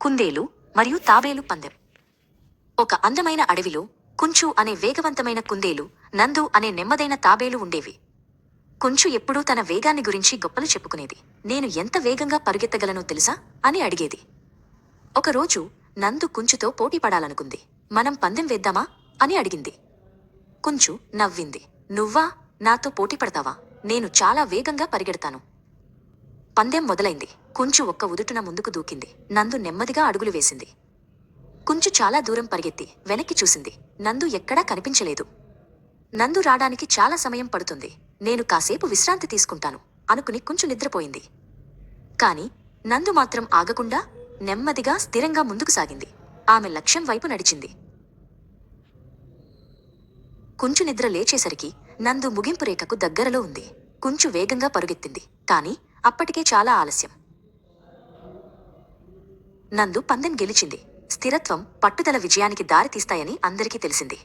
కుందేలు మరియు తాబేలు పందెం. ఒక అందమైన అడవిలో కుంచు అనే వేగవంతమైన కుందేలు, నందు అనే నెమ్మదైన తాబేలు ఉండేవి. కుంచు ఎప్పుడూ తన వేగాన్ని గురించి గొప్పలు చెప్పుకునేది. నేను ఎంత వేగంగా పరుగెత్తగలనో తెలుసా అని అడిగేది. ఒకరోజు నందు కుంచుతో పోటీపడాలనుకుంది. మనం పందెం వేద్దామా అని అడిగింది. కుంచు నవ్వింది. నువ్వా, నాతో పోటీపడతావా? నేను చాలా వేగంగా పరిగెడతాను. పందెం మొదలైంది. కుంచు ఒక్క ఉదుటున ముందుకు దూకింది. నందు నెమ్మదిగా అడుగులు వేసింది. కుంచు చాలా దూరం పరిగెత్తి వెనక్కి చూసింది. నందు ఎక్కడా కనిపించలేదు. నందు రాడానికి చాలా సమయం పడుతుంది. నేను కాసేపు విశ్రాంతి తీసుకుంటాను అనుకుని కుంచు నిద్రపోయింది. కాని నందు మాత్రం ఆగకుండా నెమ్మదిగా స్థిరంగా ముందుకు సాగింది. ఆమె లక్ష్యం వైపు నడిచింది. కుంచు నిద్ర లేచేసరికి నందు ముగింపు రేఖకు దగ్గరలో ఉంది. కుంచు వేగంగా పరుగెత్తింది. కాని అప్పటికే చాలా ఆలస్యం. నందు పందెం గెలిచింది. స్థిరత్వం, పట్టుదల విజయానికి దారితీస్తాయని అందరికీ తెలిసింది.